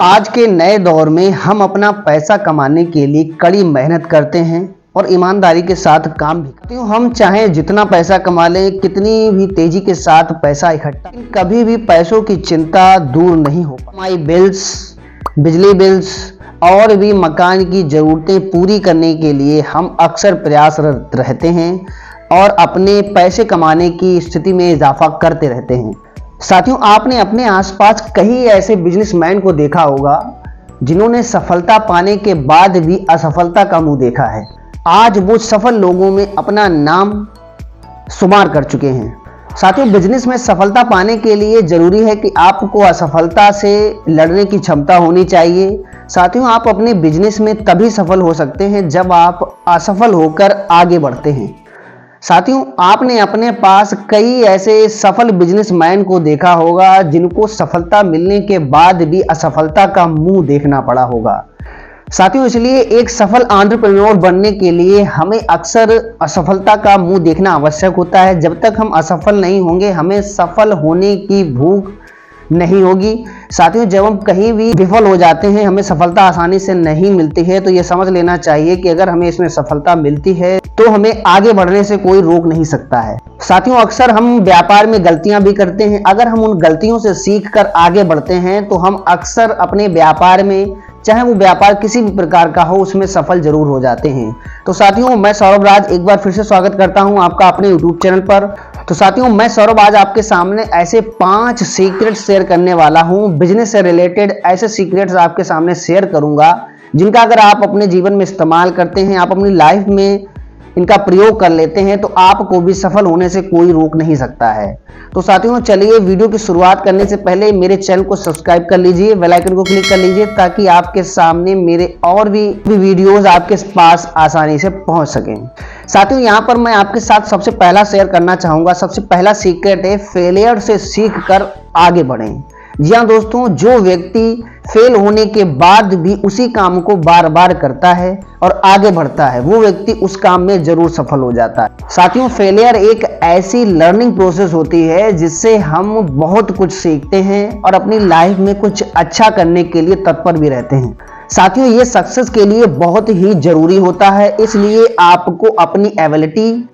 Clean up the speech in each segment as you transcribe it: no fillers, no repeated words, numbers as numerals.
आज के नए दौर में हम अपना पैसा कमाने के लिए कड़ी मेहनत करते हैं और ईमानदारी के साथ काम भी करते हैं। हम चाहे जितना पैसा कमा लें, कितनी भी तेजी के साथ पैसा इकट्ठा, कभी भी पैसों की चिंता दूर नहीं हो पाती। हमारी बिल्स, बिजली बिल्स और भी मकान की ज़रूरतें पूरी करने के लिए हम अक्सर प्रयासरत रहते हैं और अपने पैसे कमाने की स्थिति में इजाफा करते रहते हैं। साथियों, आपने अपने आसपास कई ऐसे बिजनेसमैन को देखा होगा जिन्होंने सफलता पाने के बाद भी असफलता का मुंह देखा है। आज वो सफल लोगों में अपना नाम शुमार कर चुके हैं। साथियों, बिजनेस में सफलता पाने के लिए जरूरी है कि आपको असफलता से लड़ने की क्षमता होनी चाहिए। साथियों, आप अपने बिजनेस में तभी सफल हो सकते हैं जब आप असफल होकर आगे बढ़ते हैं। साथियों, आपने अपने पास कई ऐसे सफल बिजनेसमैन को देखा होगा जिनको सफलता मिलने के बाद भी असफलता का मुंह देखना पड़ा होगा। साथियों, इसलिए एक सफल एंटरप्रेन्योर बनने के लिए हमें अक्सर असफलता का मुंह देखना आवश्यक होता है। जब तक हम असफल नहीं होंगे, हमें सफल होने की भूख नहीं होगी। साथियों, जब हम कहीं भी विफल हो जाते हैं, हमें सफलता आसानी से नहीं मिलती है, तो ये समझ लेना चाहिए कि अगर हमें इसमें सफलता मिलती है तो हमें आगे बढ़ने से कोई रोक नहीं सकता है। साथियों, अक्सर हम व्यापार में गलतियां भी करते हैं। अगर हम उन गलतियों से सीख कर आगे बढ़ते हैं तो हम अक्सर अपने व्यापार में, चाहे वो व्यापार किसी भी प्रकार का हो, उसमें सफल जरूर हो जाते हैं। तो साथियों, मैं सौरभ राज एक बार फिर से स्वागत करता हूं आपका अपने YouTube चैनल पर। तो साथियों, मैं सौरभ आज आपके सामने ऐसे 5 सीक्रेट्स शेयर करने वाला हूं। बिजनेस से रिलेटेड ऐसे सीक्रेट्स आपके सामने शेयर करूंगा जिनका अगर आप अपने जीवन में इस्तेमाल करते हैं, आप अपनी लाइफ में इनका प्रयोग कर लेते हैं, तो आपको भी सफल होने से कोई रोक नहीं सकता है। तो साथियों, चलिए वीडियो की शुरुआत करने से पहले मेरे चैनल को सब्सक्राइब कर लीजिए, बेल आइकन को क्लिक कर लीजिए ताकि आपके सामने मेरे और भी वीडियोस आपके पास आसानी से पहुंच सकें। साथियों, यहाँ पर मैं आपके साथ सबसे पहला शेयर करना चाहूंगा। सबसे पहला सीक्रेट है, फेलियर से सीख कर आगे बढ़ें। जी हाँ दोस्तों, जो व्यक्ति फेल होने के बाद भी उसी काम को बार बार करता है और आगे बढ़ता है, वो व्यक्ति उस काम में जरूर सफल हो जाता है। साथियों, फेलियर एक ऐसी लर्निंग प्रोसेस होती है जिससे हम बहुत कुछ सीखते हैं और अपनी लाइफ में कुछ अच्छा करने के लिए तत्पर भी रहते हैं। साथियों, ये सक्सेस के लिए बहुत ही जरूरी होता है। इसलिए आपको अपनी एबिलिटी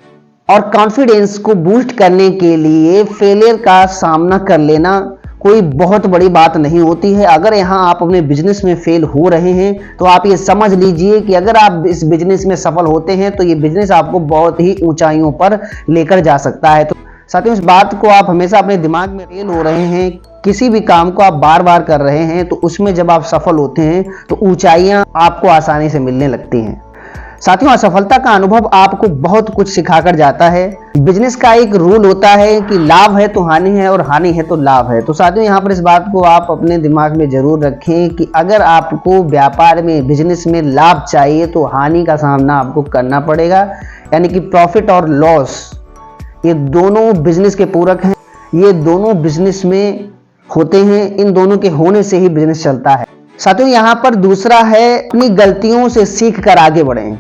और कॉन्फिडेंस को बूस्ट करने के लिए फेलियर का सामना कर लेना कोई बहुत बड़ी बात नहीं होती है। अगर यहाँ आप अपने बिजनेस में फेल हो रहे हैं तो आप ये समझ लीजिए कि अगर आप इस बिजनेस में सफल होते हैं तो ये बिजनेस आपको बहुत ही ऊंचाइयों पर लेकर जा सकता है। तो साथियों, इस बात को आप हमेशा अपने दिमाग में फेल हो रहे हैं, किसी भी काम को आप बार बार कर रहे हैं, तो उसमें जब आप सफल होते हैं तो ऊंचाइयां आपको आसानी से मिलने लगती हैं। साथियों, असफलता का अनुभव आपको बहुत कुछ सिखाकर जाता है। बिजनेस का एक रूल होता है कि लाभ है तो हानि है और हानि है तो लाभ है। तो साथियों, यहाँ पर इस बात को आप अपने दिमाग में जरूर रखें कि अगर आपको व्यापार में, बिजनेस में लाभ चाहिए तो हानि का सामना आपको करना पड़ेगा। यानी कि प्रॉफिट और लॉस, ये दोनों बिजनेस के पूरक हैं। ये दोनों बिजनेस में होते हैं, इन दोनों के होने से ही बिजनेस चलता है। साथियों, यहाँ पर दूसरा है, अपनी गलतियों से सीख कर आगे बढ़ें।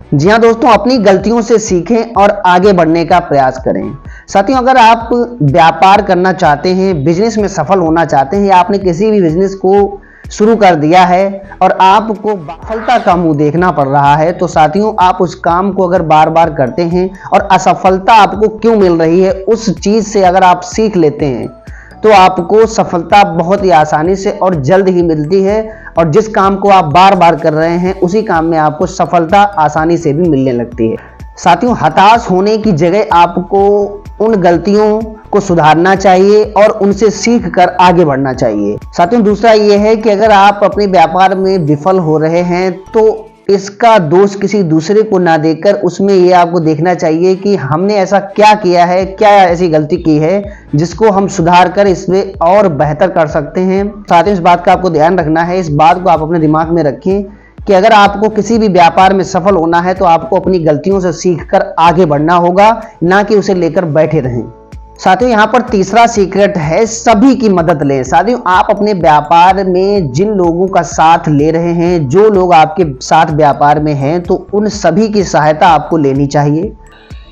जी हाँ दोस्तों, अपनी गलतियों से सीखें और आगे बढ़ने का प्रयास करें। साथियों, अगर आप व्यापार करना चाहते हैं, बिजनेस में सफल होना चाहते हैं, या आपने किसी भी बिजनेस को शुरू कर दिया है और आपको सफलता का मुंह देखना पड़ रहा है, तो साथियों, आप उस काम को अगर बार बार करते हैं और असफलता आपको क्यों मिल रही है, उस चीज से अगर आप सीख लेते हैं तो आपको सफलता बहुत ही आसानी से और जल्द ही मिलती है। और जिस काम को आप बार बार कर रहे हैं, उसी काम में आपको सफलता आसानी से भी मिलने लगती है। साथियों, हताश होने की जगह आपको उन गलतियों को सुधारना चाहिए और उनसे सीख कर आगे बढ़ना चाहिए। साथियों, दूसरा ये है कि अगर आप अपने व्यापार में विफल हो रहे हैं तो इसका दोष किसी दूसरे को ना देकर उसमें ये आपको देखना चाहिए कि हमने ऐसा क्या किया है, क्या ऐसी गलती की है जिसको हम सुधार कर इसमें और बेहतर कर सकते हैं। साथियों, इस बात का आपको ध्यान रखना है। इस बात को आप अपने दिमाग में रखें कि अगर आपको किसी भी व्यापार में सफल होना है तो आपको अपनी गलतियों से सीखकर आगे बढ़ना होगा, ना कि उसे लेकर बैठे रहें। साथियों, यहाँ पर तीसरा सीक्रेट है, सभी की मदद लें। साथियों, आप अपने व्यापार में जिन लोगों का साथ ले रहे हैं, जो लोग आपके साथ व्यापार में हैं, तो उन सभी की सहायता आपको लेनी चाहिए।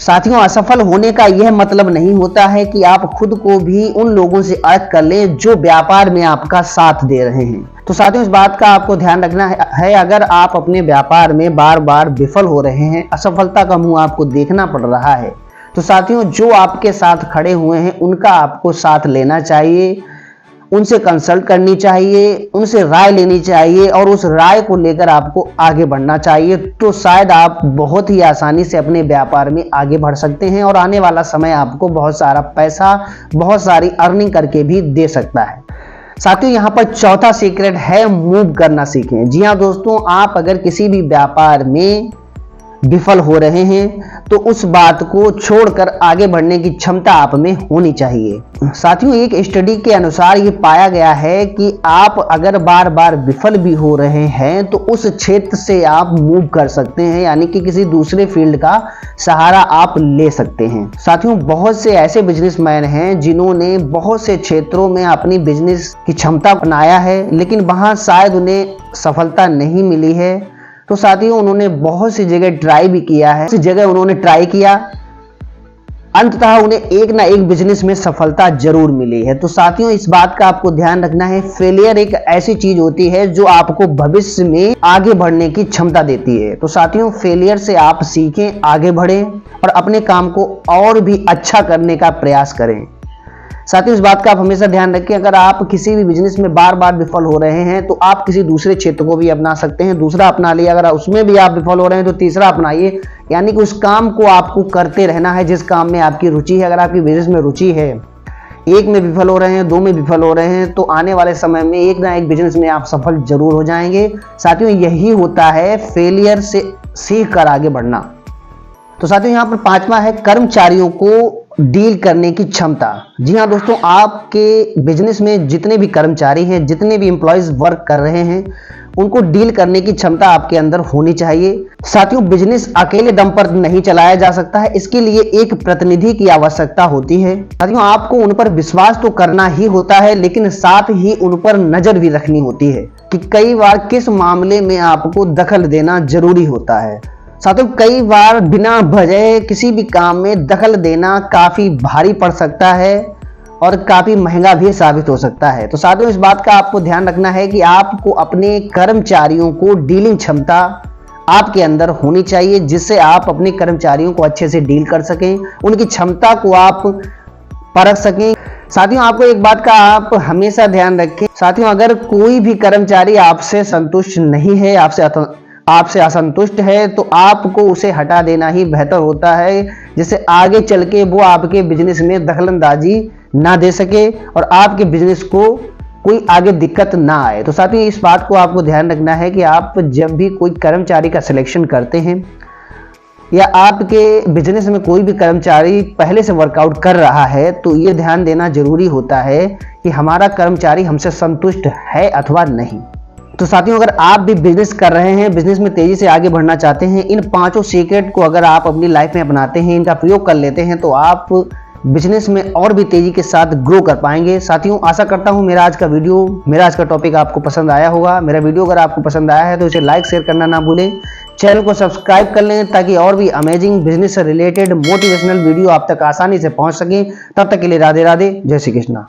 साथियों, असफल होने का यह मतलब नहीं होता है कि आप खुद को भी उन लोगों से अलग कर लें जो व्यापार में आपका साथ दे रहे हैं। तो साथियों, इस बात का आपको ध्यान रखना है अगर आप अपने व्यापार में बार बार विफल हो रहे हैं, असफलता का मुंह आपको देखना पड़ रहा है, तो साथियों जो आपके साथ खड़े हुए हैं उनका आपको साथ लेना चाहिए, उनसे कंसल्ट करनी चाहिए, उनसे राय लेनी चाहिए और उस राय को लेकर आपको आगे बढ़ना चाहिए। तो शायद आप बहुत ही आसानी से अपने व्यापार में आगे बढ़ सकते हैं और आने वाला समय आपको बहुत सारा पैसा, बहुत सारी अर्निंग करके भी दे सकता है। साथियों, यहाँ पर चौथा सीक्रेट है, मूव करना सीखें। जी हाँ दोस्तों, आप अगर किसी भी व्यापार में विफल हो रहे हैं तो उस बात को छोड़कर आगे बढ़ने की क्षमता आप में होनी चाहिए। साथियों, एक स्टडी के अनुसार ये पाया गया है कि आप अगर बार बार विफल भी हो रहे हैं तो उस क्षेत्र से आप मूव कर सकते हैं, यानी कि किसी दूसरे फील्ड का सहारा आप ले सकते हैं। साथियों, बहुत से ऐसे बिजनेसमैन हैं जिन्होंने बहुत से क्षेत्रों में अपनी बिजनेस की क्षमता अपनाया है, लेकिन वहां शायद उन्हें सफलता नहीं मिली है। तो साथियों, उन्होंने बहुत सी जगह ट्राई भी किया है, उस जगह उन्होंने ट्राई किया, अंततः उन्हें एक ना एक बिजनेस में सफलता जरूर मिली है। तो साथियों, इस बात का आपको ध्यान रखना है, फेलियर एक ऐसी चीज होती है जो आपको भविष्य में आगे बढ़ने की क्षमता देती है। तो साथियों, फेलियर से आप सीखें, आगे बढ़ें और अपने काम को और भी अच्छा करने का प्रयास करें। साथियों, इस बात का आप हमेशा ध्यान रखें, अगर आप किसी भी बिजनेस में बार बार विफल हो रहे हैं तो आप किसी दूसरे क्षेत्र को भी अपना सकते हैं, दूसरा अपना लिया, अगर उसमें भी आप विफल हो रहे हैं तो तीसरा अपनाइए, यानी कि उस काम को आपको करते रहना है जिस काम में आपकी रुचि है। अगर आपकी बिजनेस में रुचि है, एक में विफल हो रहे हैं, दो में विफल हो रहे हैं, तो आने वाले समय में एक ना एक बिजनेस में आप सफल जरूर हो जाएंगे। साथियों, यही होता है फेलियर से सीख कर आगे बढ़ना। तो साथियों, यहाँ पर पांचवा है, कर्मचारियों को डील करने की क्षमता। जी हाँ दोस्तों, आपके बिजनेस में जितने भी कर्मचारी हैं, जितने भी एम्प्लॉयज वर्क कर रहे हैं, उनको डील करने की क्षमता आपके अंदर होनी चाहिए। साथियों, बिजनेस अकेले दम पर नहीं चलाया जा सकता है, इसके लिए एक प्रतिनिधि की आवश्यकता होती है। साथियों, आपको उन पर विश्वास तो करना ही होता है, लेकिन साथ ही उन पर नजर भी रखनी होती है कि कई बार किस मामले में आपको दखल देना जरूरी होता है। साथियों, कई बार बिना वजह किसी भी काम में दखल देना काफी भारी पड़ सकता है और काफी महंगा भी साबित हो सकता है। तो साथियों, इस बात का आपको ध्यान रखना है कि आपको अपने कर्मचारियों को डीलिंग क्षमता आपके अंदर होनी चाहिए, जिससे आप अपने कर्मचारियों को अच्छे से डील कर सकें, उनकी क्षमता को आप परख सकें। साथियों, आपको एक बात का आप हमेशा ध्यान रखें, साथियों अगर कोई भी कर्मचारी आपसे संतुष्ट नहीं है, आपसे असंतुष्ट है, तो आपको उसे हटा देना ही बेहतर होता है, जिससे आगे चल के वो आपके बिजनेस में दखलंदाजी ना दे सके और आपके बिजनेस को कोई आगे दिक्कत ना आए। तो साथियों, इस बात को आपको ध्यान रखना है कि आप जब भी कोई कर्मचारी का सिलेक्शन करते हैं या आपके बिजनेस में कोई भी कर्मचारी पहले से वर्कआउट कर रहा है, तो ये ध्यान देना जरूरी होता है कि हमारा कर्मचारी हमसे संतुष्ट है अथवा नहीं। तो साथियों, अगर आप भी बिजनेस कर रहे हैं, बिजनेस में तेजी से आगे बढ़ना चाहते हैं, इन पांचों सीक्रेट को अगर आप अपनी लाइफ में अपनाते हैं, इनका प्रयोग कर लेते हैं, तो आप बिजनेस में और भी तेजी के साथ ग्रो कर पाएंगे। साथियों, आशा करता हूं मेरा आज का टॉपिक आपको पसंद आया होगा। मेरा वीडियो अगर आपको पसंद आया है तो इसे लाइक शेयर करना ना भूलें, चैनल को सब्सक्राइब कर लें ताकि और भी अमेजिंग बिजनेस से रिलेटेड मोटिवेशनल वीडियो आप तक आसानी से पहुंच सके। तब तक के लिए राधे राधे, जय श्री कृष्णा।